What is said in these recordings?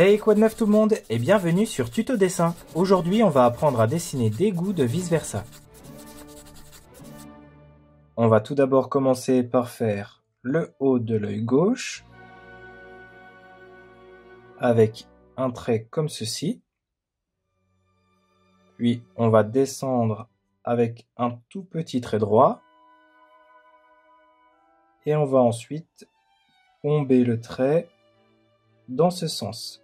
Hey, quoi de neuf tout le monde et bienvenue sur Tuto Dessin. Aujourd'hui, on va apprendre à dessiner des goûts de vice-versa. On va tout d'abord commencer par faire le haut de l'œil gauche avec un trait comme ceci. Puis on va descendre avec un tout petit trait droit. Et on va ensuite tomber le trait dans ce sens.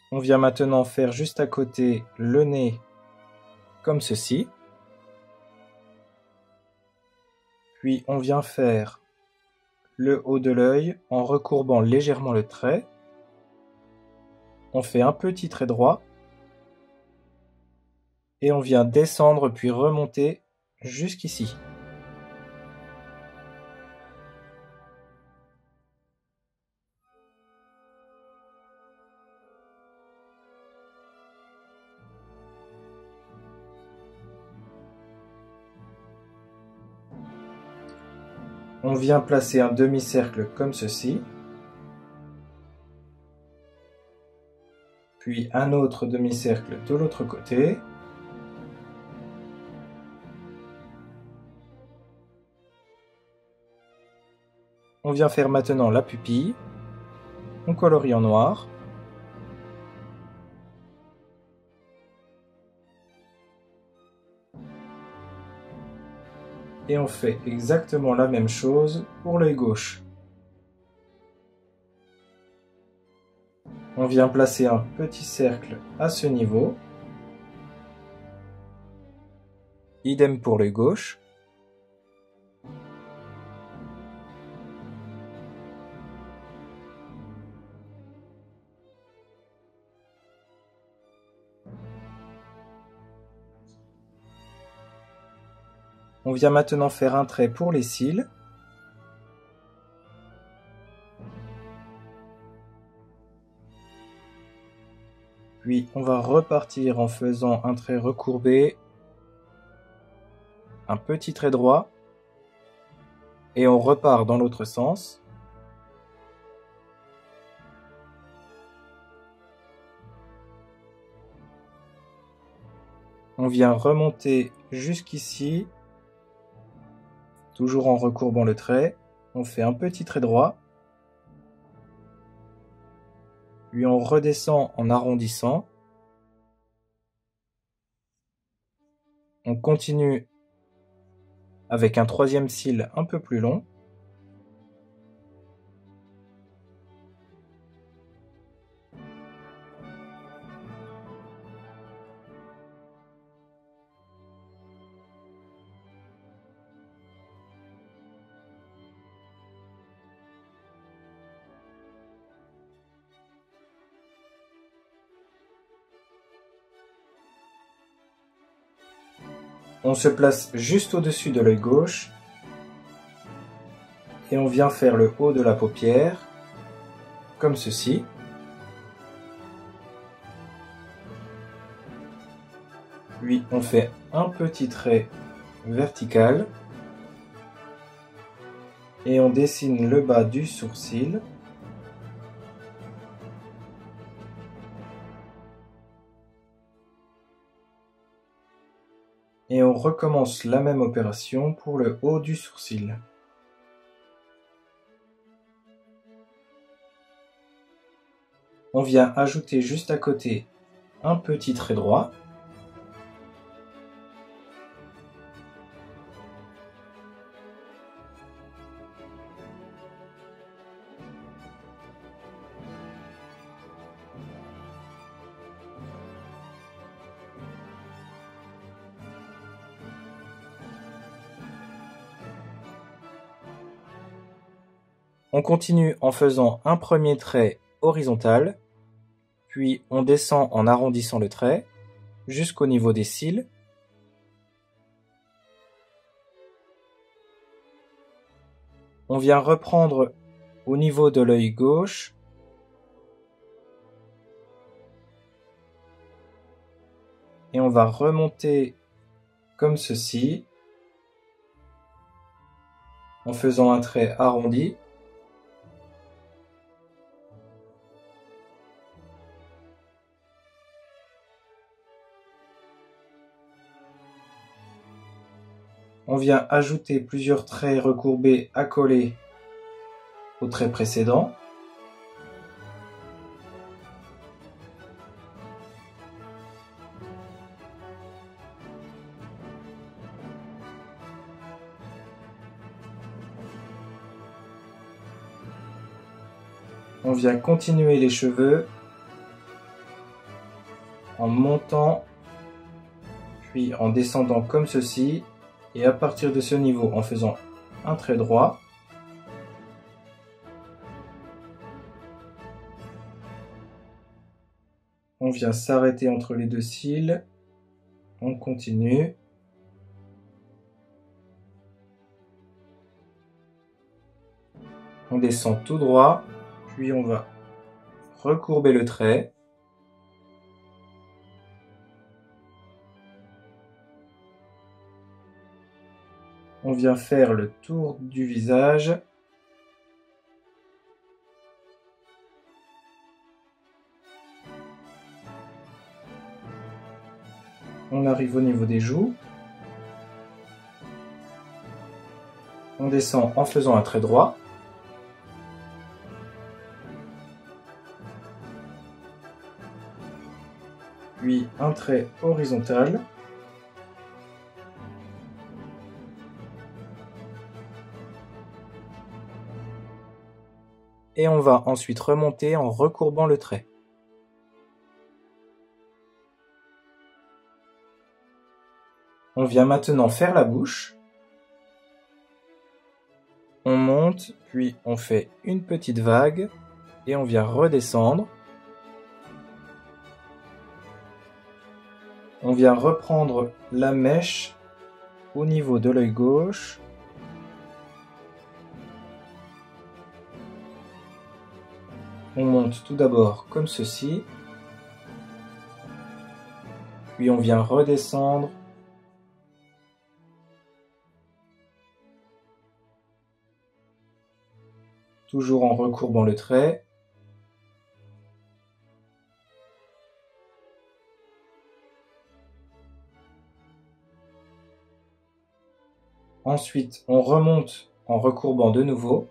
On vient maintenant faire juste à côté le nez comme ceci. Puis on vient faire le haut de l'œil en recourbant légèrement le trait. On fait un petit trait droit. Et on vient descendre puis remonter jusqu'ici. On vient placer un demi-cercle comme ceci. Puis un autre demi-cercle de l'autre côté. On vient faire maintenant la pupille. On colorie en noir. Et on fait exactement la même chose pour l'œil gauche. On vient placer un petit cercle à ce niveau. Idem pour l'œil gauche. On vient maintenant faire un trait pour les cils. Puis on va repartir en faisant un trait recourbé, un petit trait droit, et on repart dans l'autre sens. On vient remonter jusqu'ici, toujours en recourbant le trait. On fait un petit trait droit, puis on redescend en arrondissant. On continue avec un troisième cil un peu plus long. On se place juste au-dessus de l'œil gauche et on vient faire le haut de la paupière, comme ceci. Puis on fait un petit trait vertical et on dessine le bas du sourcil. Et on recommence la même opération pour le haut du sourcil. On vient ajouter juste à côté un petit trait droit. On continue en faisant un premier trait horizontal, puis on descend en arrondissant le trait jusqu'au niveau des cils. On vient reprendre au niveau de l'œil gauche et on va remonter comme ceci en faisant un trait arrondi. on vient ajouter plusieurs traits recourbés accolés au trait précédent. On vient continuer les cheveux en montant puis en descendant comme ceci, et à partir de ce niveau en faisant un trait droit, on vient s'arrêter entre les deux cils, on continue, on descend tout droit, puis on va recourber le trait. On vient faire le tour du visage. On arrive au niveau des joues. On descend en faisant un trait droit. Puis un trait horizontal. Et on va ensuite remonter en recourbant le trait. On vient maintenant faire la bouche. On monte, puis on fait une petite vague et on vient redescendre. On vient reprendre la mèche au niveau de l'œil gauche. On monte tout d'abord comme ceci, puis on vient redescendre. Toujours en recourbant le trait. Ensuite, on remonte en recourbant de nouveau.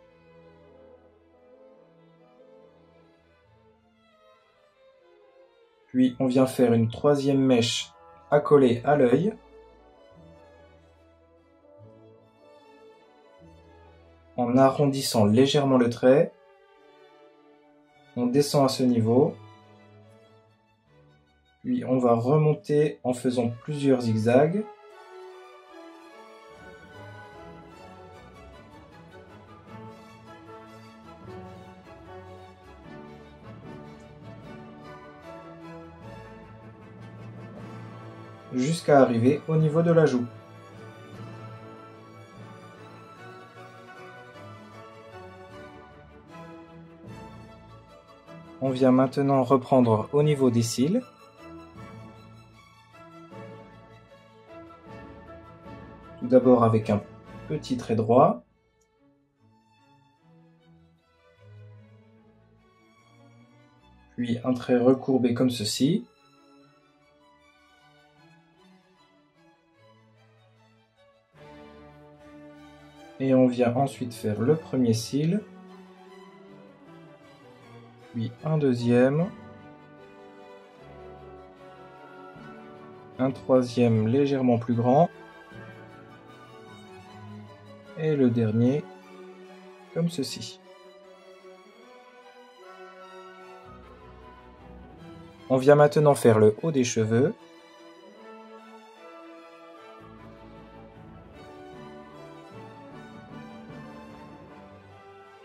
Puis on vient faire une troisième mèche accolée à l'œil. En arrondissant légèrement le trait. On descend à ce niveau. Puis on va remonter en faisant plusieurs zigzags. Jusqu'à arriver au niveau de la joue. On vient maintenant reprendre au niveau des cils. Tout d'abord avec un petit trait droit. Puis un trait recourbé comme ceci. Et on vient ensuite faire le premier cil. Puis un deuxième. Un troisième légèrement plus grand. Et le dernier comme ceci. On vient maintenant faire le haut des cheveux.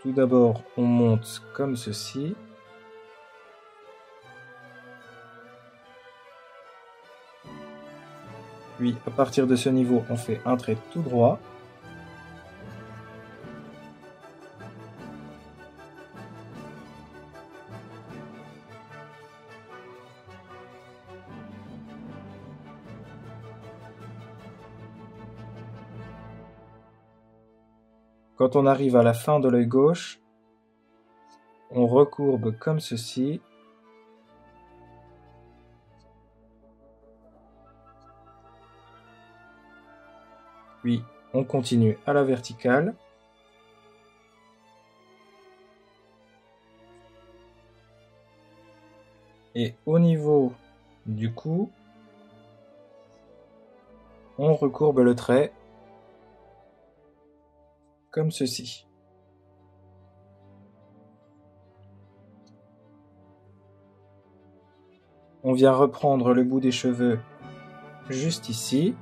Tout d'abord, on monte comme ceci. Puis, à partir de ce niveau, on fait un trait tout droit. Quand on arrive à la fin de l'œil gauche, on recourbe comme ceci. Puis On continue à la verticale. Et au niveau du cou, on recourbe le trait comme ceci. On vient reprendre le bout des cheveux juste ici.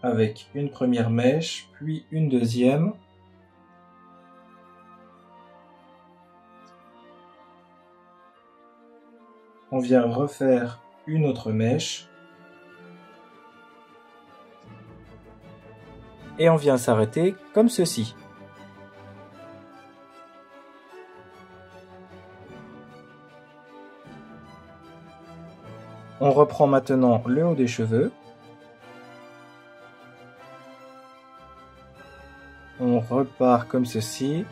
Avec une première mèche, puis une deuxième. On vient refaire une autre mèche. Et on vient s'arrêter comme ceci. On reprend maintenant le haut des cheveux. On repart comme ceci.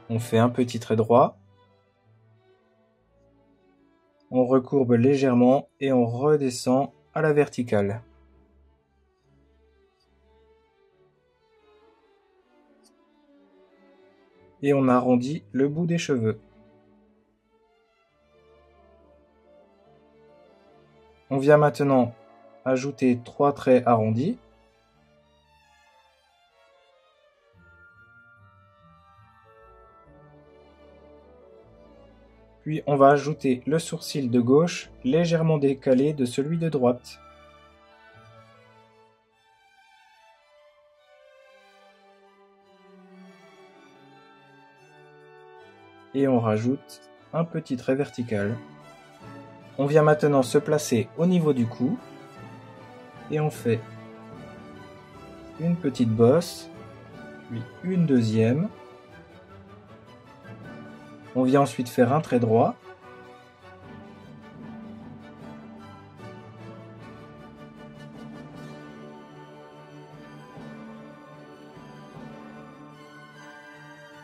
On fait un petit trait droit. On recourbe légèrement et on redescend à la verticale. Et on arrondit le bout des cheveux. On vient maintenant ajouter 3 traits arrondis. Puis on va ajouter le sourcil de gauche légèrement décalé de celui de droite. Et on rajoute un petit trait vertical. On vient maintenant se placer au niveau du cou et on fait une petite bosse, puis une deuxième. On vient ensuite faire un trait droit.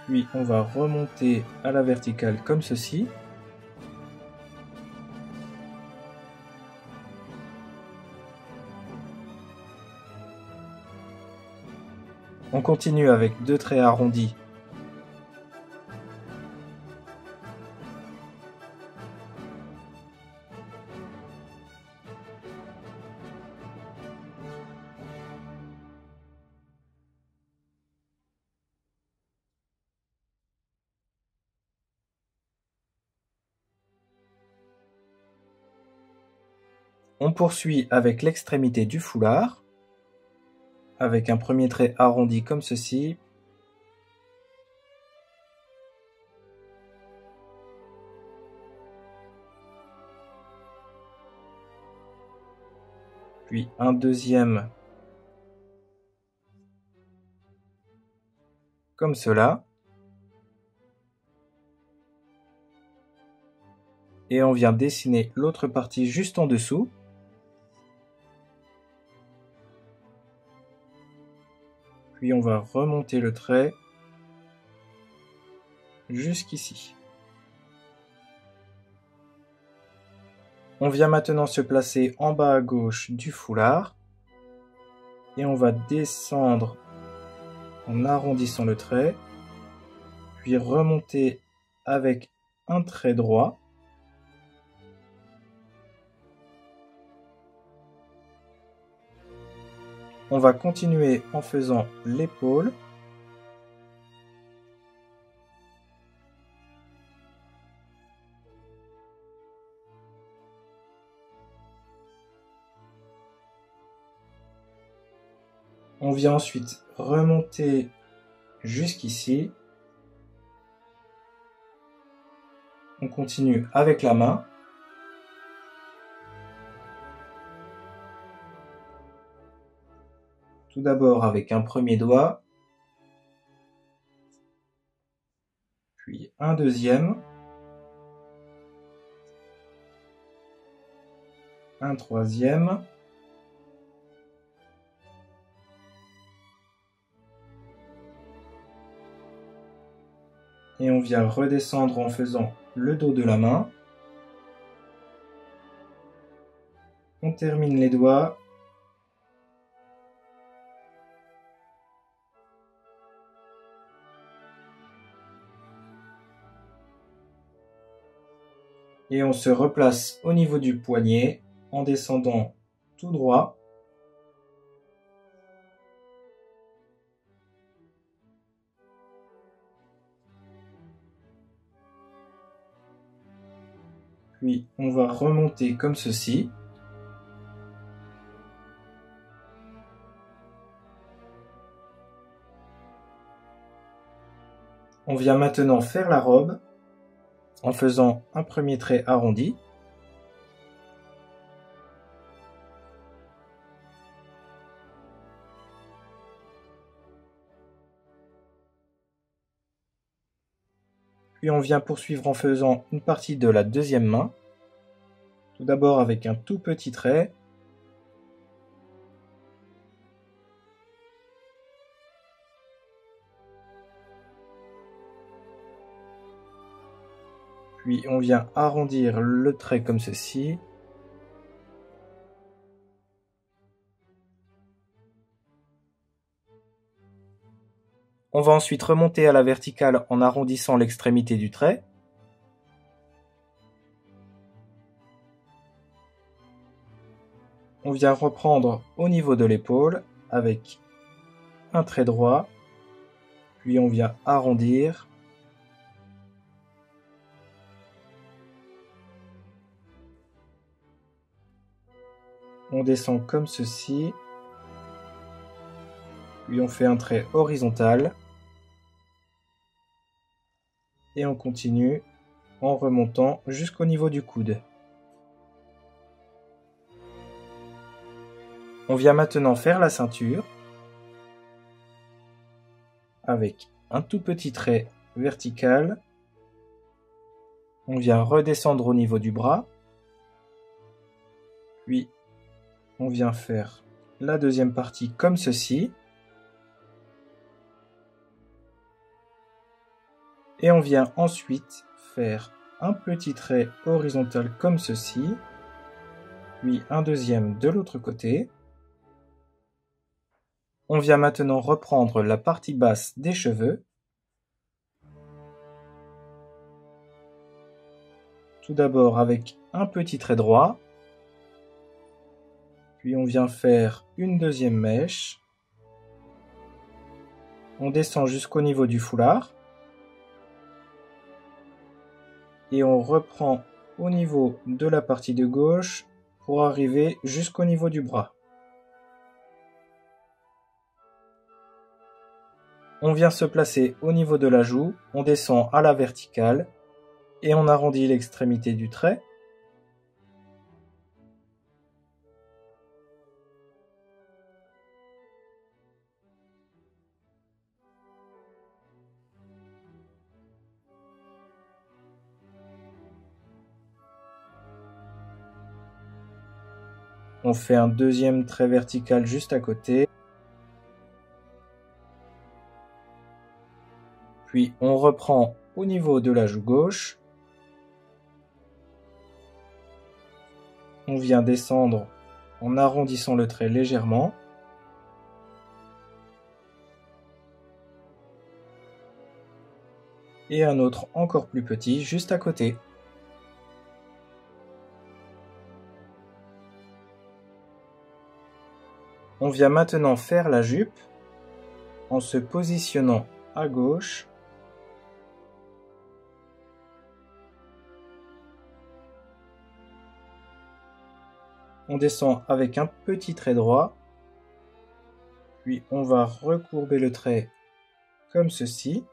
Puis on va remonter à la verticale comme ceci. On continue avec 2 traits arrondis. On poursuit avec l'extrémité du foulard, avec un premier trait arrondi comme ceci. Puis un deuxième comme cela. Et on vient dessiner l'autre partie juste en dessous. Puis on va remonter le trait jusqu'ici. On vient maintenant se placer en bas à gauche du foulard. Et on va descendre en arrondissant le trait. Puis remonter avec un trait droit. On va continuer en faisant l'épaule. On vient ensuite remonter jusqu'ici. On continue avec la main. Tout d'abord avec un premier doigt, puis un deuxième, un troisième, et on vient redescendre en faisant le dos de la main. On termine les doigts. Et on se replace au niveau du poignet en descendant tout droit. Puis on va remonter comme ceci. On vient maintenant faire la robe en faisant un premier trait arrondi. Puis on vient poursuivre en faisant une partie de la deuxième main. Tout d'abord avec un tout petit trait. Puis on vient arrondir le trait comme ceci. On va ensuite remonter à la verticale en arrondissant l'extrémité du trait. On vient reprendre au niveau de l'épaule avec un trait droit. Puis on vient arrondir. On descend comme ceci. Puis on fait un trait horizontal. Et on continue en remontant jusqu'au niveau du coude. On vient maintenant faire la ceinture avec un tout petit trait vertical. On vient redescendre au niveau du bras. Puis on vient faire la deuxième partie comme ceci. Et on vient ensuite faire un petit trait horizontal comme ceci. Puis un deuxième de l'autre côté. On vient maintenant reprendre la partie basse des cheveux. Tout d'abord avec un petit trait droit. Puis on vient faire une deuxième mèche. On descend jusqu'au niveau du foulard. Et on reprend au niveau de la partie de gauche pour arriver jusqu'au niveau du bras. On vient se placer au niveau de la joue, on descend à la verticale et on arrondit l'extrémité du trait. On fait un deuxième trait vertical juste à côté. Puis on reprend au niveau de la joue gauche. On vient descendre en arrondissant le trait légèrement. Et un autre encore plus petit juste à côté. On vient maintenant faire la jupe en se positionnant à gauche. On descend avec un petit trait droit. Puis on va recourber le trait comme ceci.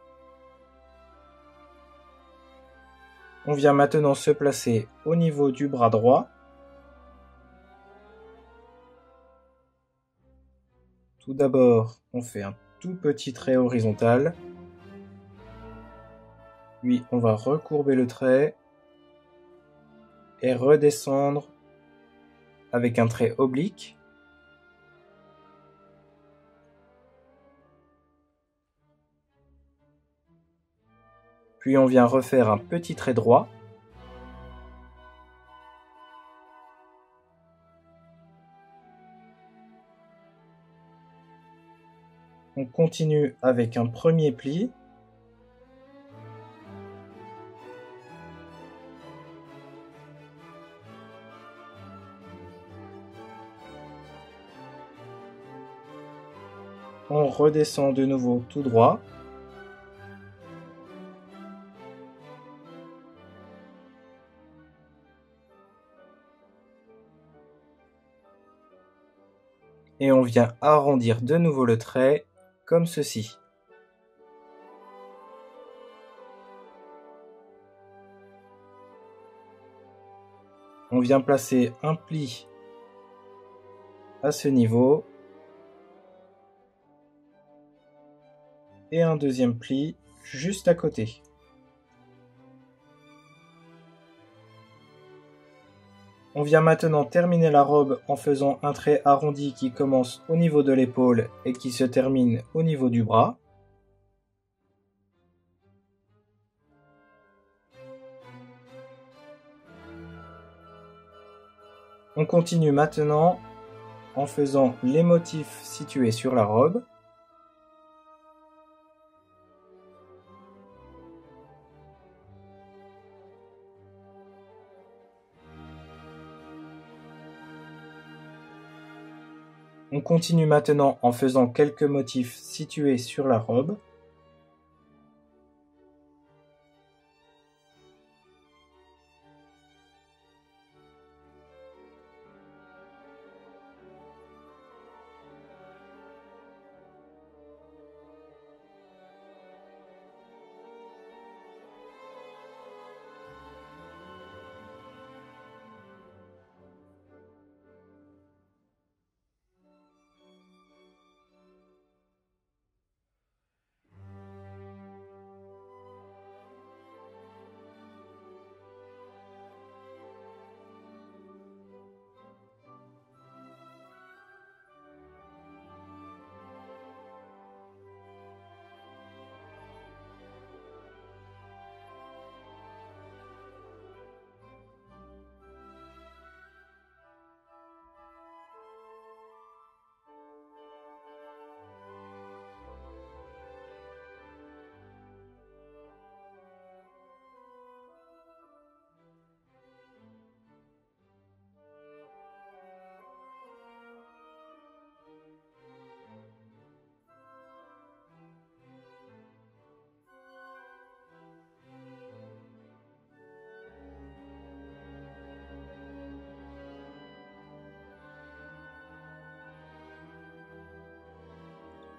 On vient maintenant se placer au niveau du bras droit. Tout d'abord, on fait un tout petit trait horizontal. Puis on va recourber le trait et redescendre avec un trait oblique. Puis on vient refaire un petit trait droit. On continue avec un premier pli. On redescend de nouveau tout droit. Et on vient arrondir de nouveau le trait, comme ceci. On vient placer un pli à ce niveau et un deuxième pli juste à côté. On vient maintenant terminer la robe en faisant un trait arrondi qui commence au niveau de l'épaule et qui se termine au niveau du bras. On continue maintenant en faisant les motifs situés sur la robe. On continue maintenant en faisant quelques motifs situés sur la robe.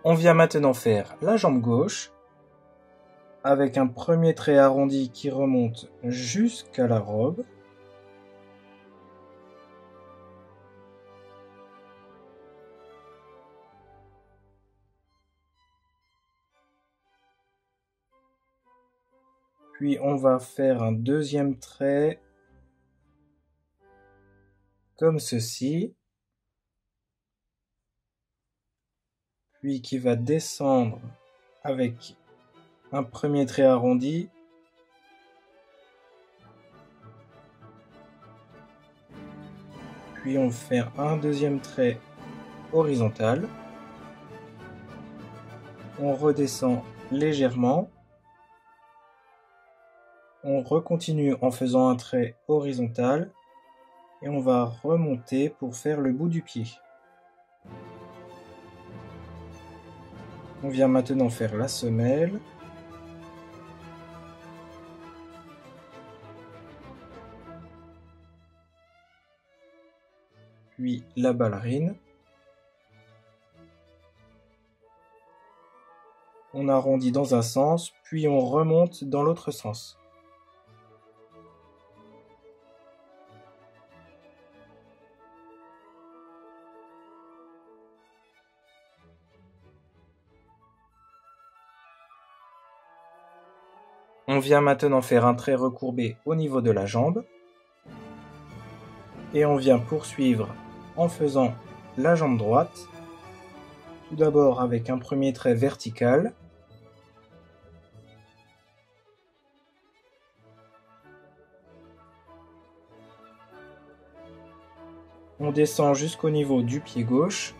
On vient maintenant faire la jambe gauche avec un premier trait arrondi qui remonte jusqu'à la robe. Puis on va faire un deuxième trait comme ceci. Puis qui va descendre avec un premier trait arrondi. Puis on fait un deuxième trait horizontal. On redescend légèrement. On recontinue en faisant un trait horizontal. Et on va remonter pour faire le bout du pied. On vient maintenant faire la semelle. Puis la ballerine. On arrondit dans un sens, puis on remonte dans l'autre sens. On vient maintenant faire un trait recourbé au niveau de la jambe. Et on vient poursuivre en faisant la jambe droite. Tout d'abord avec un premier trait vertical. On descend jusqu'au niveau du pied gauche.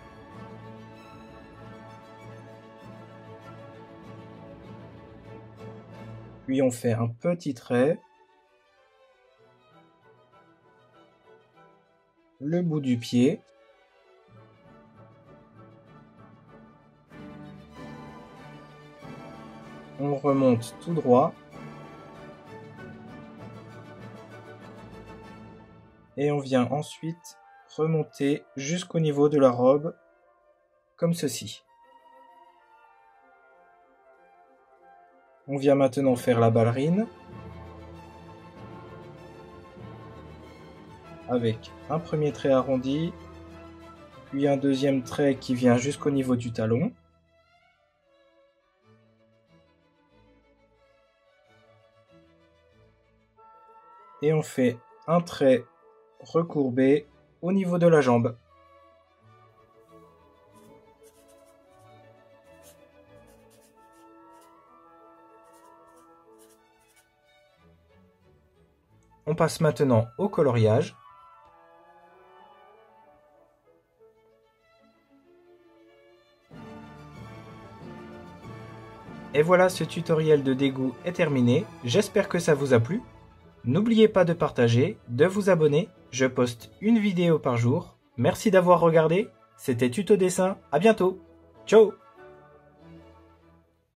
Puis on fait un petit trait. Le bout du pied. On remonte tout droit. Et on vient ensuite remonter jusqu'au niveau de la robe, comme ceci. On vient maintenant faire la ballerine, avec un premier trait arrondi, puis un deuxième trait qui vient jusqu'au niveau du talon. Et on fait un trait recourbé au niveau de la jambe. On passe maintenant au coloriage. Et voilà, ce tutoriel de dégoût est terminé. J'espère que ça vous a plu. N'oubliez pas de partager, de vous abonner. Je poste une vidéo par jour. Merci d'avoir regardé. C'était Tuto Dessin. À bientôt. Ciao!